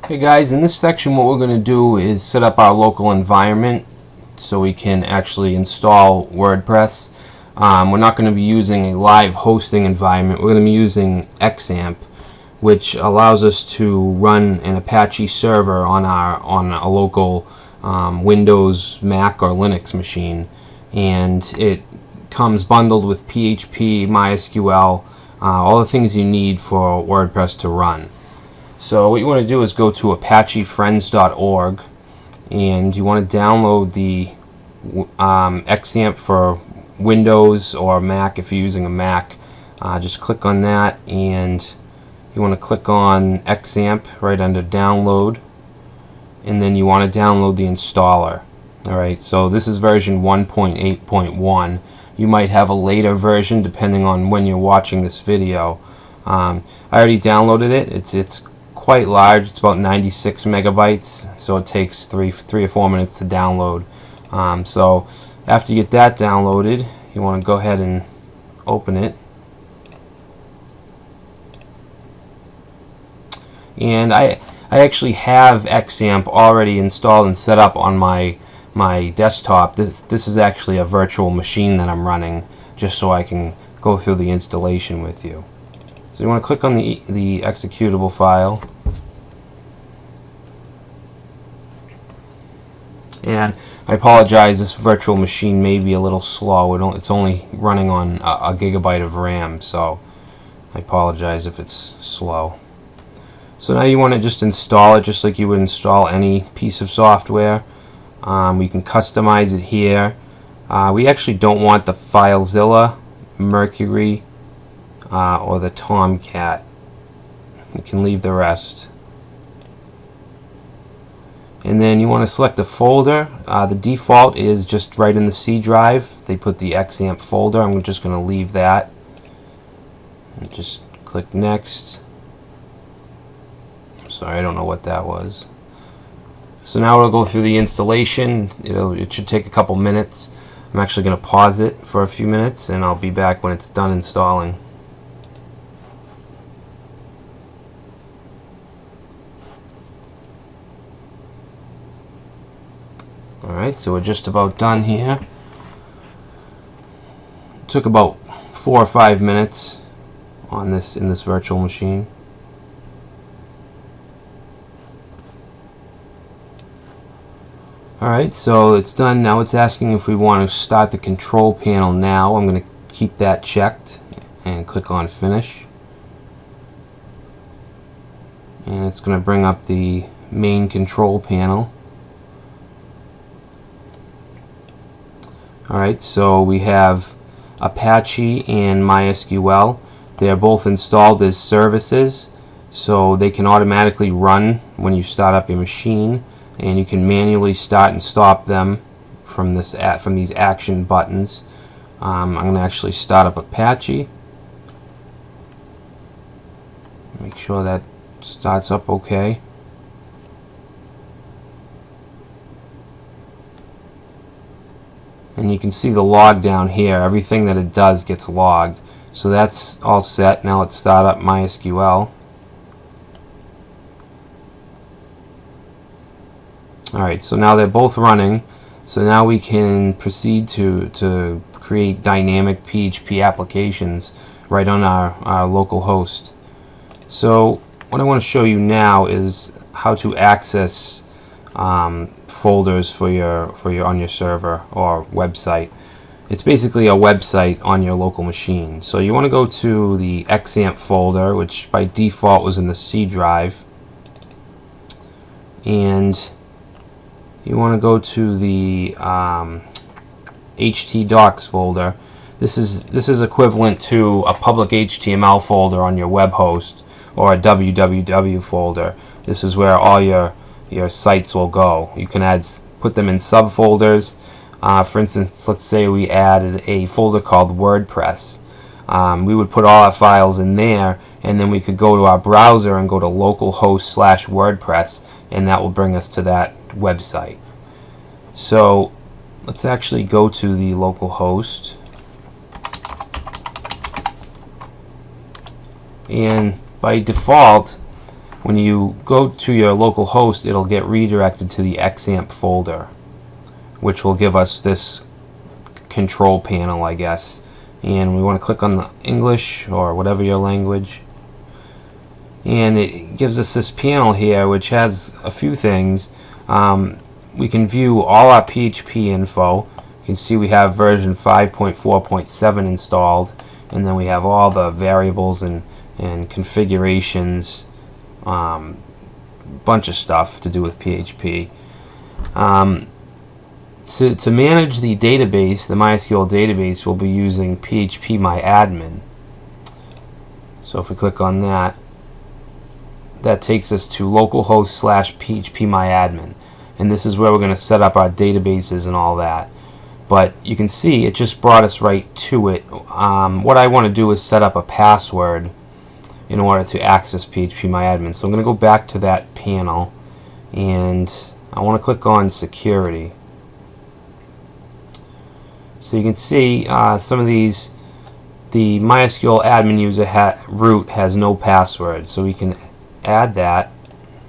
Hey guys, in this section what we're going to do is set up our local environment so we can actually install WordPress. We're not going to be using a live hosting environment. We're going to be using Xampp, which allows us to run an Apache server on a local Windows, Mac, or Linux machine, and it comes bundled with PHP, MySQL, all the things you need for WordPress to run. So what you want to do is go to apachefriends.org, and you want to download the Xampp for Windows or Mac if you're using a Mac. Just click on that, and you want to click on Xampp right under download, and then you want to download the installer. Alright, so this is version 1.8.1. You might have a later version depending on when you're watching this video. I already downloaded it. It's quite large. It's about 96 megabytes, so it takes three or 4 minutes to download. So after you get that downloaded, you want to go ahead and open it. And I actually have Xampp already installed and set up on my desktop. This is actually a virtual machine that I'm running, just so I can go through the installation with you. So you want to click on the executable file, and I apologize, this virtual machine may be a little slow. It's only running on a gigabyte of RAM, so I apologize if it's slow. So now you want to just install it just like you would install any piece of software. We can customize it here. We actually don't want the FileZilla, Mercury, or the Tomcat. You can leave the rest. And then you want to select a folder. The default is just right in the C drive. They put the Xampp folder. I'm just going to leave that. And just click next. Sorry, I don't know what that was. So now we'll go through the installation. It should take a couple minutes. I'm actually going to pause it for a few minutes, and I'll be back when it's done installing. Alright, so we're just about done here. It took about 4 or 5 minutes on in this virtual machine. Alright, so it's done. Now it's asking if we want to start the control panel now. I'm going to keep that checked and click on finish. And it's going to bring up the main control panel. Alright, so we have Apache and MySQL. They are both installed as services, so they can automatically run when you start up your machine, and you can manually start and stop them from these action buttons. I'm going to actually start up Apache. Make sure that starts up okay. And you can see the log down here. Everything that it does gets logged. So that's all set. Now let's start up MySQL. Alright, so now they're both running. So now we can proceed to create dynamic PHP applications right on our local host. So what I want to show you now is how to access folders for your on your server or website. It's basically a website on your local machine. So you want to go to the Xampp folder, which by default was in the C drive, and you want to go to the htdocs folder. This is equivalent to a public HTML folder on your web host, or a www folder. This is where all your sites will go. You can put them in subfolders. For instance, let's say we added a folder called WordPress. We would put all our files in there, and then we could go to our browser and go to localhost/WordPress, and that will bring us to that website. So let's actually go to the local host, and by default when you go to your local host, it'll get redirected to the Xampp folder, which will give us this control panel, I guess. And we want to click on the English or whatever your language, and it gives us this panel here which has a few things. We can view all our PHP info. You can see we have version 5.4.7 installed, and then we have all the variables and configurations, bunch of stuff to do with PHP. To manage the database, the MySQL database, we'll be using phpMyAdmin. So if we click on that, that takes us to localhost / phpMyAdmin, and this is where we're going to set up our databases and all that. But you can see it just brought us right to it. What I want to do is set up a password in order to access phpMyAdmin. So I'm going to go back to that panel, and I want to click on security. So you can see some of these, the MySQL admin user root has no password, so we can add that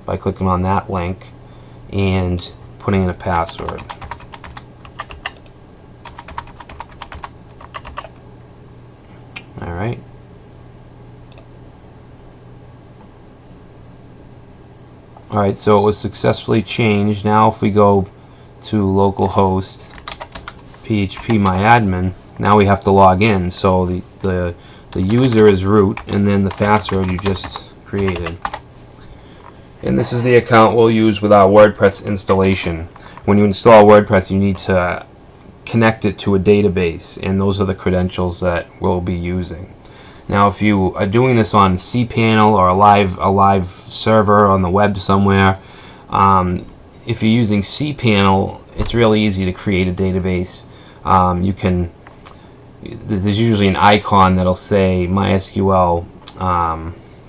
by clicking on that link and putting in a password. Alright. Alright, so it was successfully changed. Now if we go to localhost phpMyAdmin, now we have to log in. So the user is root, and then the password you just created. And this is the account we'll use with our WordPress installation. When you install WordPress, you need to connect it to a database, and those are the credentials that we'll be using. Now if you are doing this on cPanel or a live server on the web somewhere, if you're using cPanel, it's really easy to create a database. There's usually an icon that'll say MySQL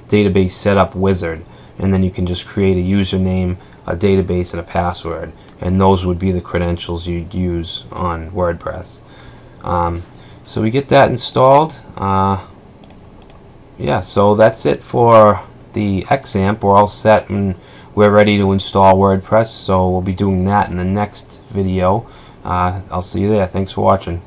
database setup wizard, and then you can just create a username, a database, and a password, and those would be the credentials you'd use on WordPress. So we get that installed. Yeah, so that's it for the Xampp. We're all set and we're ready to install WordPress, so we'll be doing that in the next video. I'll see you there. Thanks for watching.